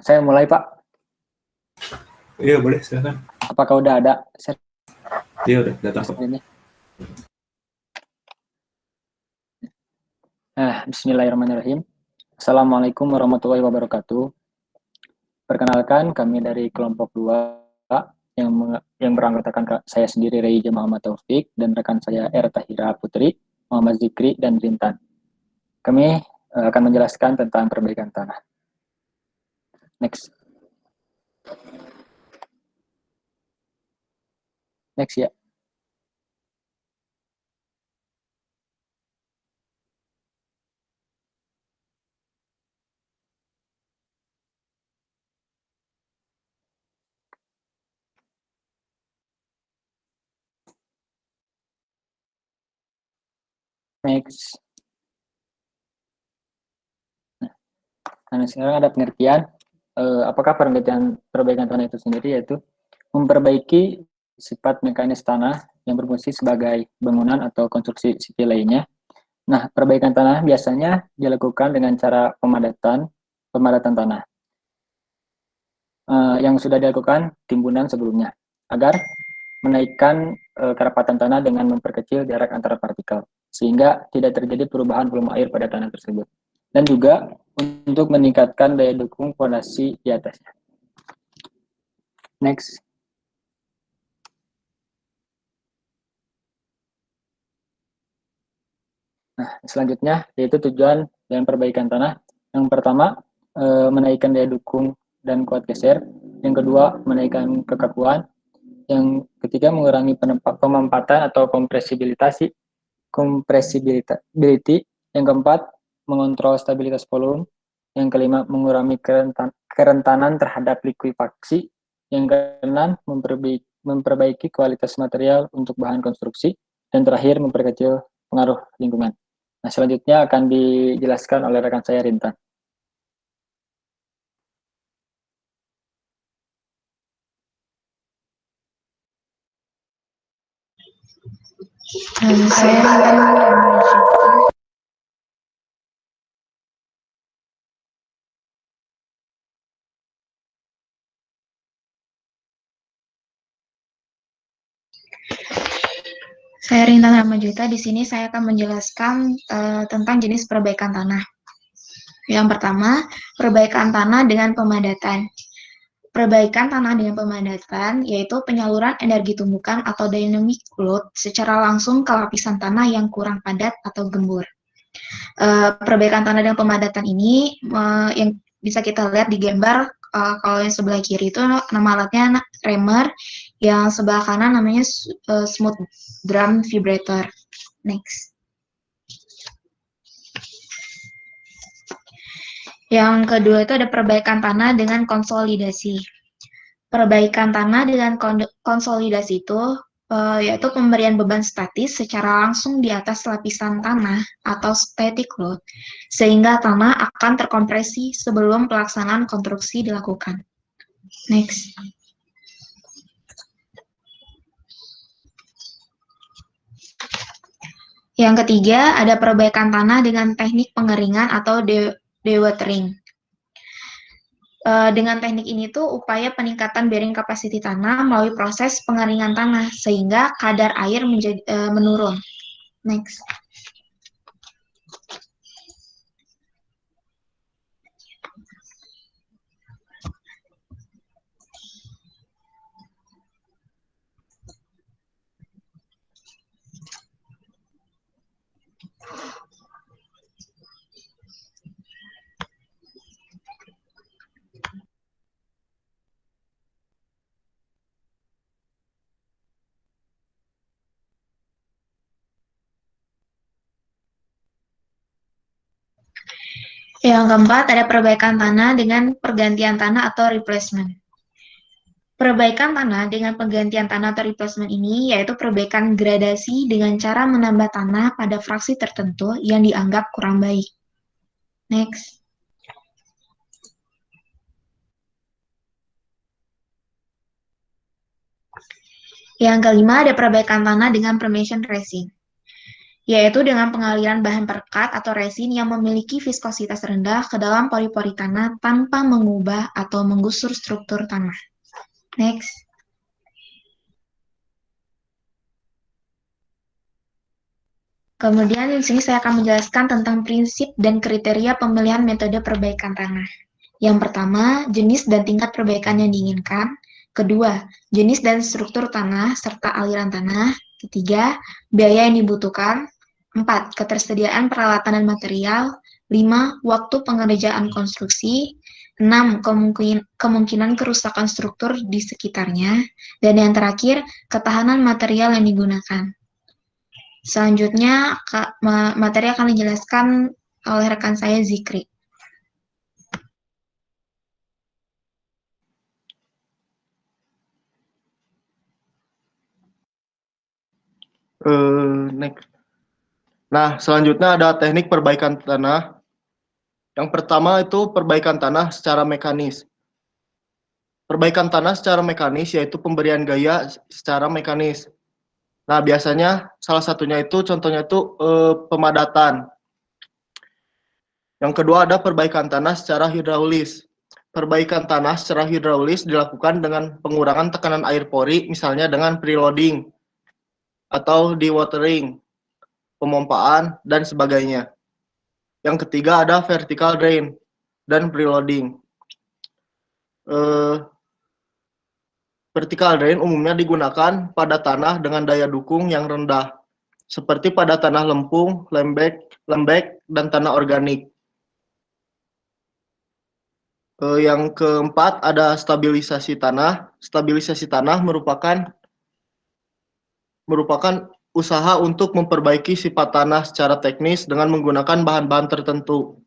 Saya mulai, Pak. Iya, boleh, silakan. Apakah udah ada Iya, udah datang kok. ini? Bismillahirrahmanirrahim. Assalamualaikum warahmatullahi wabarakatuh. Perkenalkan, kami dari kelompok 2 yang beranggotakan saya sendiri, Reija Muhammad Taufik, dan rekan saya Tahira Putri, Muhammad Zikri, dan Rintan. Kami akan menjelaskan tentang perbaikan tanah. Next. Next ya. Next. Nah, sekarang ada pengertian. Apakah perbaikan tanah itu sendiri, yaitu memperbaiki sifat mekanis tanah yang berfungsi sebagai bangunan atau konstruksi sipil lainnya. Nah, perbaikan tanah biasanya dilakukan dengan cara pemadatan tanah yang sudah dilakukan timbunan sebelumnya, agar menaikkan kerapatan tanah dengan memperkecil jarak antara partikel, sehingga tidak terjadi perubahan volume air pada tanah tersebut. Dan juga untuk meningkatkan daya dukung fondasi di atasnya. Next. Nah, selanjutnya yaitu tujuan dan perbaikan tanah. Yang pertama, menaikkan daya dukung dan kuat geser. Yang kedua, menaikkan kekakuan. Yang ketiga, mengurangi pemampatan atau compressibility. Yang keempat, mengontrol stabilitas volume. Yang kelima, mengurangi kerentanan terhadap likuifaksi. Yang keenam, memperbaiki kualitas material untuk bahan konstruksi. Dan terakhir, memperkecil pengaruh lingkungan. Nah, selanjutnya akan dijelaskan oleh rekan saya, Rintan. Saya Rintan. Saya Rintan Ramajuta. Di sini saya akan menjelaskan tentang jenis perbaikan tanah. Yang pertama, perbaikan tanah dengan pemadatan. Perbaikan tanah dengan pemadatan yaitu penyaluran energi tumbukan atau dynamic load secara langsung ke lapisan tanah yang kurang padat atau gembur. Perbaikan tanah dengan pemadatan ini yang bisa kita lihat di gambar. Kalau yang sebelah kiri itu nama alatnya reamer, yang sebelah kanan namanya smooth drum vibrator. Next. Yang kedua itu ada perbaikan tanah dengan konsolidasi. Perbaikan tanah dengan konsolidasi itu yaitu pemberian beban statis secara langsung di atas lapisan tanah atau static load, sehingga tanah akan terkompresi sebelum pelaksanaan konstruksi dilakukan. Next. Yang ketiga, ada perbaikan tanah dengan teknik pengeringan atau dewatering. Dengan teknik ini tuh upaya peningkatan bearing capacity tanah melalui proses pengeringan tanah sehingga kadar air menurun. Next. Yang keempat, ada perbaikan tanah dengan pergantian tanah atau replacement. Perbaikan tanah dengan penggantian tanah atau replacement ini yaitu perbaikan gradasi dengan cara menambah tanah pada fraksi tertentu yang dianggap kurang baik. Next. Yang kelima, ada perbaikan tanah dengan permeation tracing. yaitu dengan pengaliran bahan perekat atau resin yang memiliki viskositas rendah ke dalam pori-pori tanah tanpa mengubah atau menggusur struktur tanah. Next. Kemudian di sini saya akan menjelaskan tentang prinsip dan kriteria pemilihan metode perbaikan tanah. Yang pertama, jenis dan tingkat perbaikan yang diinginkan. Kedua, jenis dan struktur tanah serta aliran tanah. Ketiga, biaya yang dibutuhkan. 4. Ketersediaan peralatan dan material. 5. Waktu pengerjaan konstruksi. 6. Kemungkinan kerusakan struktur di sekitarnya. Dan yang terakhir, ketahanan material yang digunakan. Selanjutnya, materi akan dijelaskan oleh rekan saya, Zikri. Next. Nah, selanjutnya ada teknik perbaikan tanah. Yang pertama itu perbaikan tanah secara mekanis. Perbaikan tanah secara mekanis yaitu pemberian gaya secara mekanis. Nah, biasanya salah satunya itu contohnya itu pemadatan. Yang kedua ada perbaikan tanah secara hidraulis. Perbaikan tanah secara hidraulis dilakukan dengan pengurangan tekanan air pori, misalnya dengan preloading atau dewatering, pemompaan, dan sebagainya. Yang ketiga ada vertical drain dan preloading. Vertical drain umumnya digunakan pada tanah dengan daya dukung yang rendah, seperti pada tanah lempung, lembek, dan tanah organik. Yang keempat ada stabilisasi tanah. Stabilisasi tanah merupakan usaha untuk memperbaiki sifat tanah secara teknis dengan menggunakan bahan-bahan tertentu.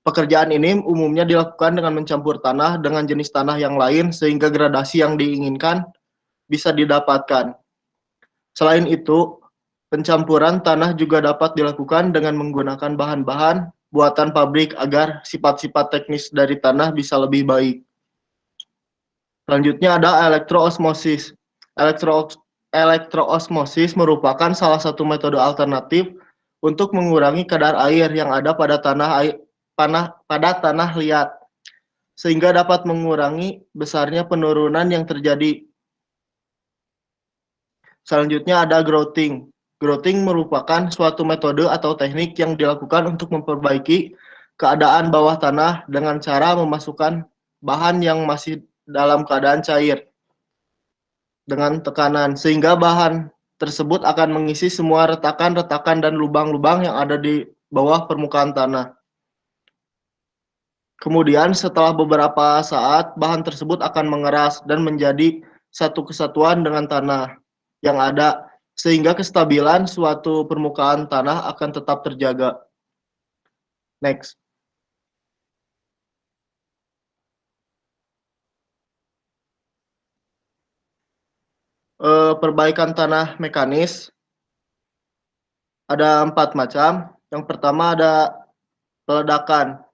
Pekerjaan ini umumnya dilakukan dengan mencampur tanah dengan jenis tanah yang lain sehingga gradasi yang diinginkan bisa didapatkan. Selain itu, pencampuran tanah juga dapat dilakukan dengan menggunakan bahan-bahan buatan pabrik agar sifat-sifat teknis dari tanah bisa lebih baik. Selanjutnya ada elektroosmosis. Elektroosmosis merupakan salah satu metode alternatif untuk mengurangi kadar air yang ada pada tanah liat, sehingga dapat mengurangi besarnya penurunan yang terjadi. Selanjutnya ada grouting. Grouting merupakan suatu metode atau teknik yang dilakukan untuk memperbaiki keadaan bawah tanah dengan cara memasukkan bahan yang masih dalam keadaan cair dengan tekanan, sehingga bahan tersebut akan mengisi semua retakan-retakan dan lubang-lubang yang ada di bawah permukaan tanah. Kemudian setelah beberapa saat, bahan tersebut akan mengeras dan menjadi satu kesatuan dengan tanah yang ada, sehingga kestabilan suatu permukaan tanah akan tetap terjaga. Next. Perbaikan tanah mekanis ada 4 macam. Yang pertama ada peledakan.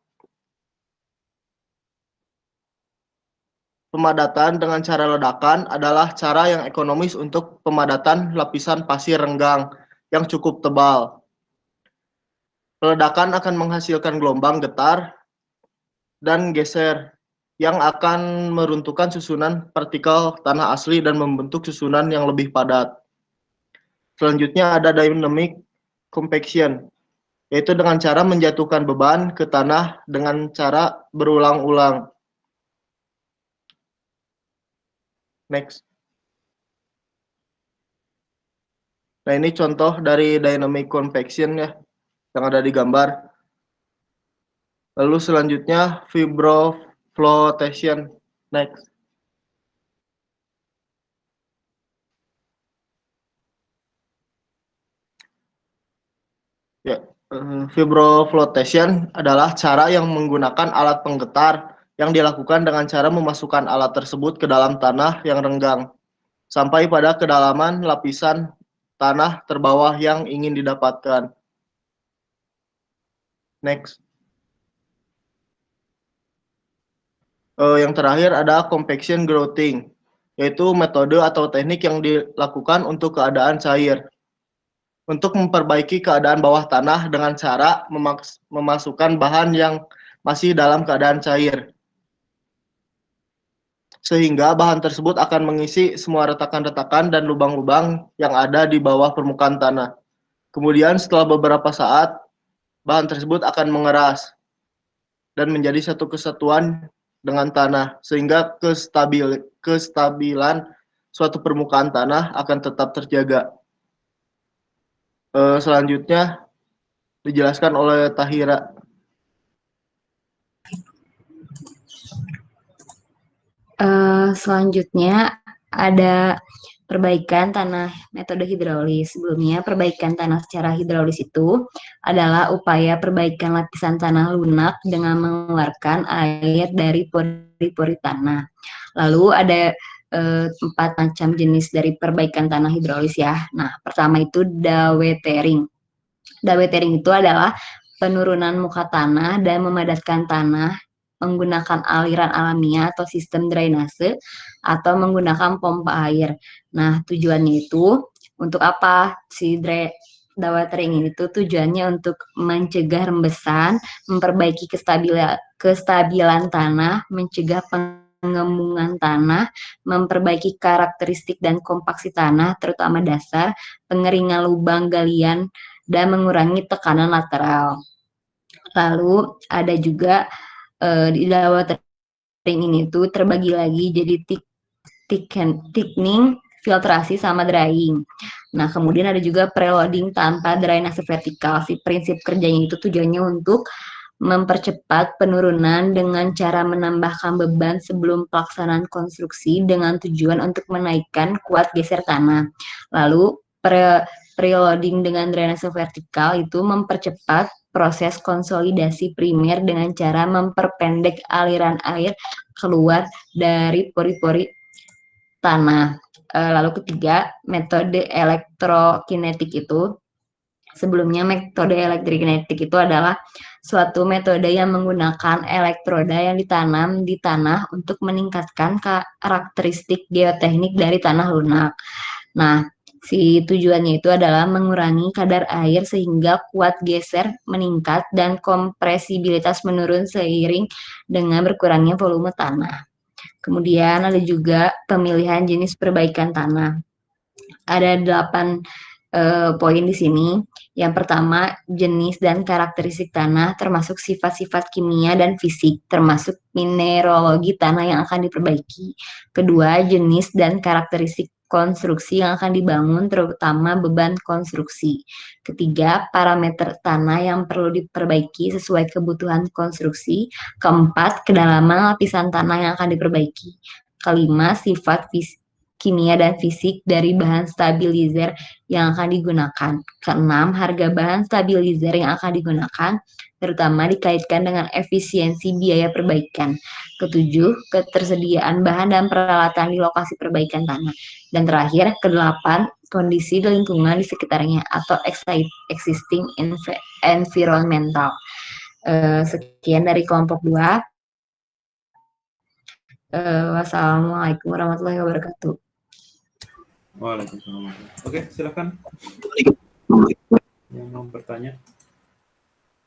Pemadatan dengan cara ledakan adalah cara yang ekonomis untuk pemadatan lapisan pasir renggang yang cukup tebal. Peledakan akan menghasilkan gelombang getar dan geser yang akan meruntuhkan susunan partikel tanah asli dan membentuk susunan yang lebih padat. Selanjutnya ada dynamic compaction, yaitu dengan cara menjatuhkan beban ke tanah dengan cara berulang-ulang. Next. Nah, ini contoh dari dynamic compaction ya, yang ada di gambar. Lalu selanjutnya vibroflotation. Next. Ya, vibroflotation adalah cara yang menggunakan alat penggetar yang dilakukan dengan cara memasukkan alat tersebut ke dalam tanah yang renggang sampai pada kedalaman lapisan tanah terbawah yang ingin didapatkan. Next. Yang terakhir ada compaction grouting, yaitu metode atau teknik yang dilakukan untuk keadaan cair. untuk memperbaiki keadaan bawah tanah dengan cara memasukkan bahan yang masih dalam keadaan cair. Sehingga bahan tersebut akan mengisi semua retakan-retakan dan lubang-lubang yang ada di bawah permukaan tanah. Kemudian setelah beberapa saat, bahan tersebut akan mengeras dan menjadi satu kesatuan dengan tanah, sehingga kestabilan suatu permukaan tanah akan tetap terjaga. Selanjutnya dijelaskan oleh Tahira. Selanjutnya ada perbaikan tanah metode hidrolis. Sebelumnya, perbaikan tanah secara hidrolis itu adalah upaya perbaikan lapisan tanah lunak dengan mengeluarkan air dari pori-pori tanah. Lalu ada 4 macam jenis dari perbaikan tanah hidrolis ya. Nah, pertama itu dewatering. Dewatering itu adalah penurunan muka tanah dan memadatkan tanah menggunakan aliran alamiah atau sistem drainase atau menggunakan pompa air. Nah, tujuannya itu untuk apa? Si dewatering ini tuh tujuannya untuk mencegah rembesan, memperbaiki kestabilan tanah, mencegah pengembungan tanah, memperbaiki karakteristik dan kompaksi tanah, terutama dasar, pengeringan lubang galian, dan mengurangi tekanan lateral. Lalu ada juga di dewatering ini tuh terbagi lagi jadi thickening, filtrasi, sama drying. Nah, kemudian ada juga preloading tanpa drainase vertikal. Si prinsip kerjanya itu tujuannya untuk mempercepat penurunan dengan cara menambahkan beban sebelum pelaksanaan konstruksi dengan tujuan untuk menaikkan kuat geser tanah. Lalu preloading dengan drainase vertikal itu mempercepat proses konsolidasi primer dengan cara memperpendek aliran air keluar dari pori-pori tanah. Lalu ketiga, metode elektrokinetik itu. Sebelumnya metode elektrokinetik itu adalah suatu metode yang menggunakan elektroda yang ditanam di tanah untuk meningkatkan karakteristik geoteknik dari tanah lunak. Nah, si tujuannya itu adalah mengurangi kadar air sehingga kuat geser meningkat dan kompresibilitas menurun seiring dengan berkurangnya volume tanah. Kemudian ada juga pemilihan jenis perbaikan tanah. Ada 8 poin di sini. Yang pertama, jenis dan karakteristik tanah termasuk sifat-sifat kimia dan fisik, termasuk mineralogi tanah yang akan diperbaiki. Kedua, jenis dan karakteristik konstruksi yang akan dibangun, terutama beban konstruksi. Ketiga, parameter tanah yang perlu diperbaiki sesuai kebutuhan konstruksi. Keempat, kedalaman lapisan tanah yang akan diperbaiki. Kelima, sifat kimia dan fisik dari bahan stabilizer yang akan digunakan. Keenam, harga bahan stabilizer yang akan digunakan, terutama dikaitkan dengan efisiensi biaya perbaikan. Ketujuh, ketersediaan bahan dan peralatan di lokasi perbaikan tanah. Dan terakhir, kedelapan, kondisi lingkungan di sekitarnya atau existing environmental. Sekian dari kelompok 2. Wassalamualaikum warahmatullahi wabarakatuh. Waalaikumsalam. Oke, silakan. Yang mau bertanya.